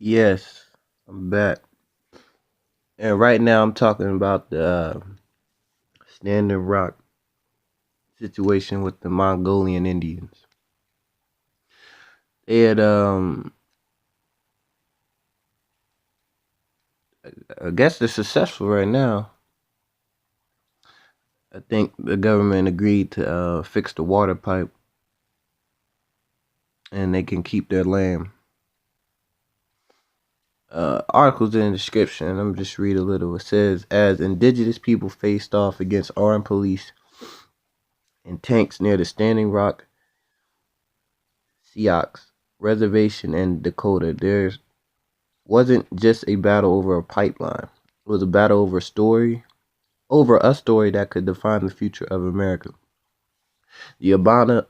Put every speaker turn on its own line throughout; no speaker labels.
Yes, I'm back. And right now I'm talking about the Standing Rock situation with the Mongolian Indians. They had, I guess they're successful right now. I think the government agreed to fix the water pipe and they can keep their land. Articles in the description. Let me just read a little. It says, as indigenous people faced off against armed police and tanks near the Standing Rock Sioux Reservation in Dakota, there wasn't just a battle over a pipeline. It was a battle over a story that could define the future of America. The Obama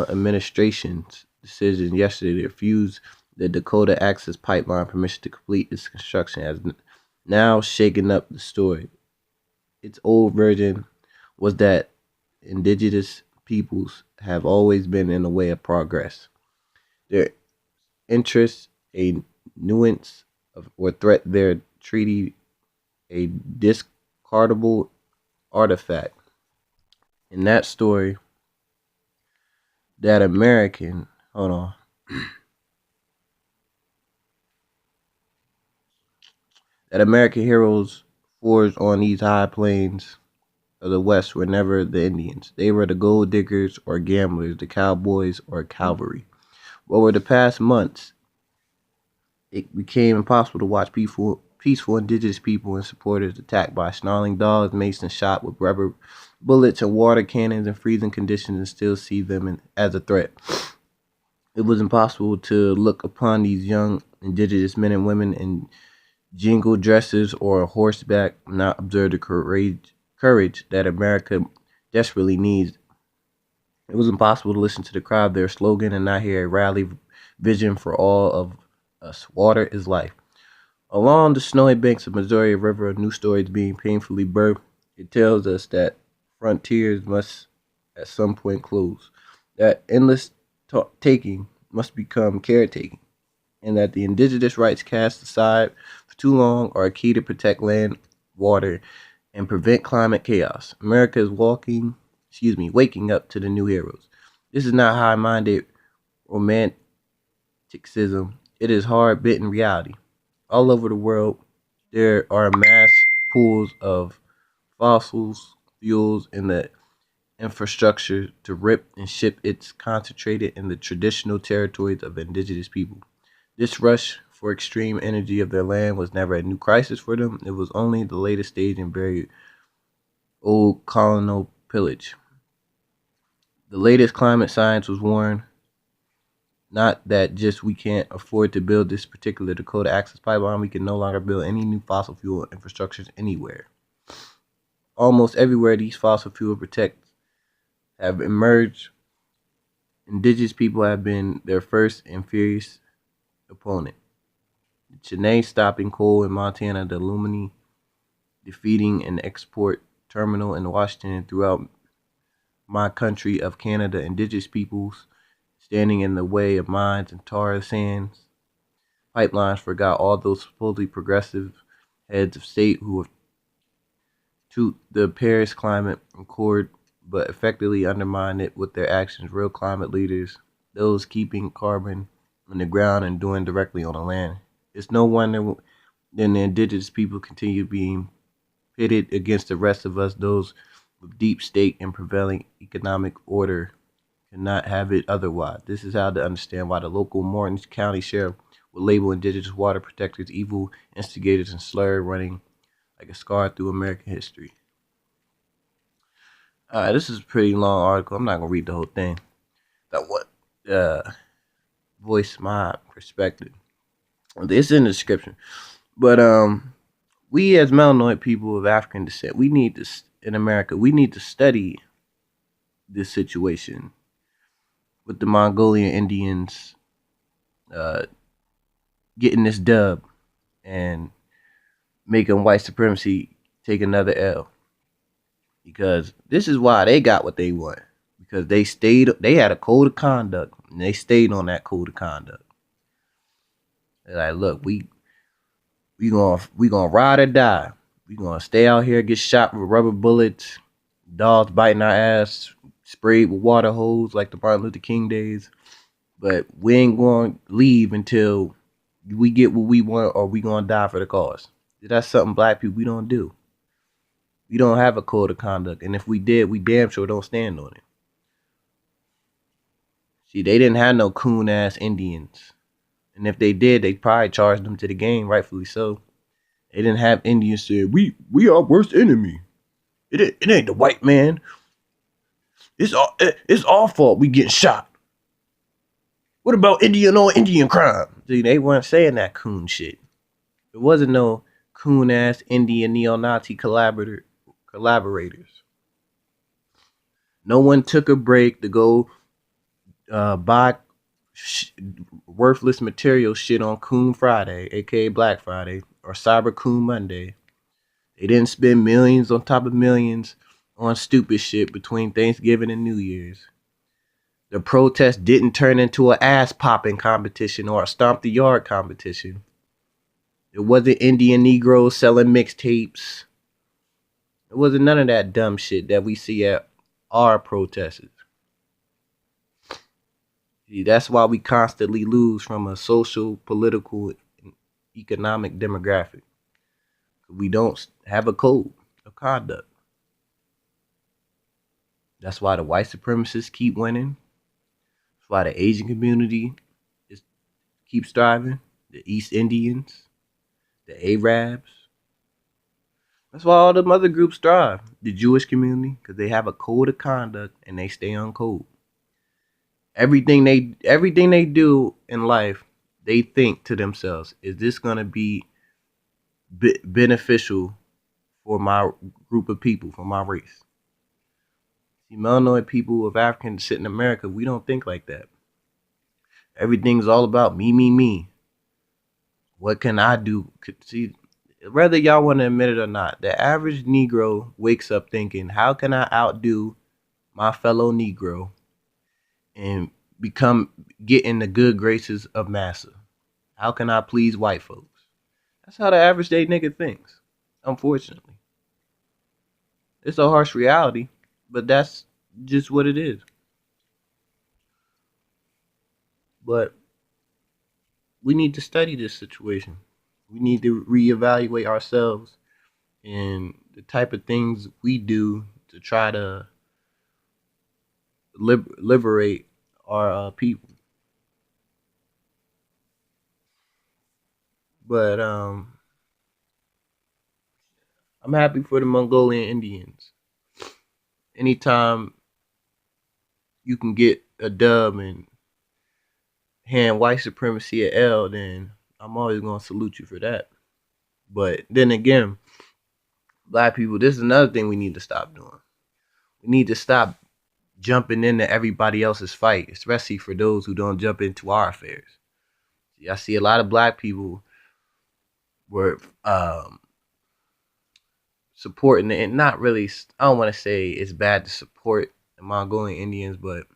administration's decision yesterday to refuse the Dakota Access Pipeline permission to complete its construction has now shaken up the story. Its old version was that indigenous peoples have always been in the way of progress. Their interests, a nuance of or threat their treaty a discardable artifact. In that story, that American, hold on, that American heroes forged on these high plains of the West were never the Indians. They were the gold diggers or gamblers, the cowboys or cavalry. Over the past months, it became impossible to watch peaceful indigenous people and supporters attacked by snarling dogs, maced and shot with rubber bullets and water cannons in freezing conditions and still see them as a threat. It was impossible to look upon these young indigenous men and women in jingle dresses or horseback and not observe the courage that America desperately needs. It was impossible to listen to the cry of their slogan and not hear a rally vision for all of us. Water is life. Along the snowy banks of Missouri River, a new story is being painfully birthed. It tells us that frontiers must at some point close, that endless taking must become caretaking, and that the indigenous rights cast aside for too long are a key to protect land, water, and prevent climate chaos. America is waking up to the new heroes. This is not high-minded romanticism. It is hard-bitten reality. All over the world, there are mass pools of fossils, fuels, and the infrastructure to rip and ship its concentrated in the traditional territories of indigenous people. This rush for extreme energy of their land was never a new crisis for them. It was only the latest stage in very old colonial pillage. The latest climate science was warned not that just we can't afford to build this particular Dakota Access Pipeline, we can no longer build any new fossil fuel infrastructures anywhere. Almost everywhere these fossil fuel protects have emerged, indigenous people have been their first and fiercest opponent. The Cheney stopping coal in Montana, the Lumini defeating an export terminal in Washington, throughout my country of Canada, indigenous peoples standing in the way of mines and tar sands pipelines forgot all those supposedly progressive heads of state who have to the Paris Climate Accord but effectively undermined it with their actions. Real climate leaders, those keeping carbon in the ground and doing directly on the land. It's no wonder then the indigenous people continue being pitted against the rest of us, those with deep state and prevailing economic order cannot have it otherwise. This is how to understand why the local Morton County sheriff would label indigenous water protectors evil instigators and slur running like a scar through American history. This is a pretty long article. I'm not gonna read the whole thing. That what voice my perspective. It's in the description. But we as melanoid people of African descent, we need to in America, we need to study this situation with the Mongolian Indians uh, getting this dub and making white supremacy take another L. Because this is why they got what they want. Because they had a code of conduct and they stayed on that code of conduct. They're like, look, we gonna ride or die. We gonna stay out here, get shot with rubber bullets, dogs biting our ass, sprayed with water hose like the Martin Luther King days. But we ain't gonna leave until we get what we want, or we gonna die for the cause. That's something black people we don't do. We don't have a code of conduct, and if we did, we damn sure don't stand on it. See, they didn't have no coon ass Indians, and if they did, they probably charged them to the game, rightfully so. They didn't have Indians say we our worst enemy. It ain't the white man. It's our fault we getting shot. What about Indian on Indian crime? See, they weren't saying that coon shit. There wasn't no coon ass Indian neo-Nazi collaborators. No one took a break to go buy worthless material shit on Coon Friday, aka Black Friday, or Cyber Coon Monday. They didn't spend millions on top of millions on stupid shit between Thanksgiving and New Year's. The protest didn't turn into an ass popping competition or a stomp the yard competition. It wasn't Indian Negroes selling mixtapes. It wasn't none of that dumb shit that we see at our protests. See, that's why we constantly lose from a social, political, and economic demographic. We don't have a code of conduct. That's why the white supremacists keep winning. That's why the Asian community keeps thriving. The East Indians, the Arabs. That's why all them other groups thrive. The Jewish community, because they have a code of conduct and they stay on code. Everything they do in life, they think to themselves, is this gonna be beneficial for my group of people, for my race? See, melanoid people of African descent in America, we don't think like that. Everything's all about me, me, me. What can I do? See, whether y'all want to admit it or not, the average Negro wakes up thinking, how can I outdo my fellow Negro and get in the good graces of massa? How can I please white folks? That's how the average day nigga thinks, unfortunately. It's a harsh reality, but that's just what it is. But we need to study this situation. We need to reevaluate ourselves and the type of things we do to try to liberate our people. But I'm happy for the Mongolian Indians. Anytime you can get a dub and hand white supremacy a L, then I'm always gonna salute you for that. But then again, black people, this is another thing we need to stop doing. We need to stop jumping into everybody else's fight, especially for those who don't jump into our affairs. See, I see a lot of black people were supporting it, and not really. I don't want to say it's bad to support the Mongolian Indians, but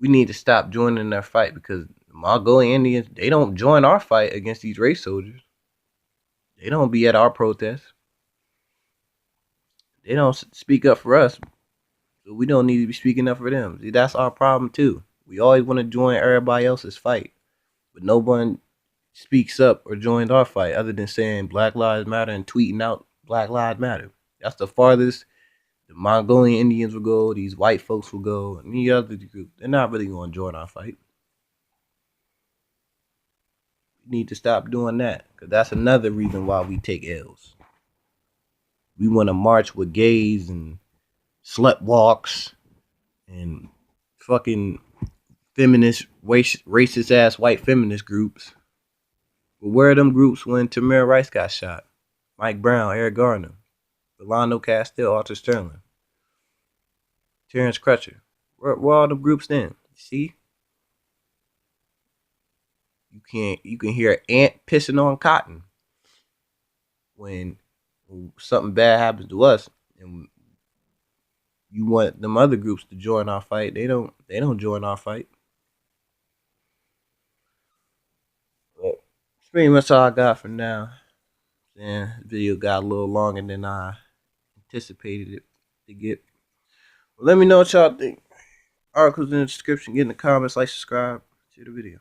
we need to stop joining their fight, because the Mongolian Indians, they don't join our fight against these race soldiers. They don't be at our protests. They don't speak up for us, so we don't need to be speaking up for them. See, that's our problem too. We always want to join everybody else's fight, but no one speaks up or joins our fight other than saying Black Lives Matter and tweeting out Black Lives Matter. That's the farthest the Mongolian Indians will go, these white folks will go, and the other group. They're not really going to join our fight. We need to stop doing that, because that's another reason why we take L's. We want to march with gays and slut walks and fucking feminist, racist ass white feminist groups. But where are them groups when Tamir Rice got shot? Mike Brown, Eric Garner, Philando Castile, Arthur Sterling, Terrence Crutcher. Where all them groups then? See? You can hear an ant pissing on cotton when something bad happens to us, and you want them other groups to join our fight. They don't join our fight. pretty much all I got for now. And the video got a little longer than I anticipated it to get. Well, let me know what y'all think. Articles in the description. Get in the comments, like, subscribe to the video.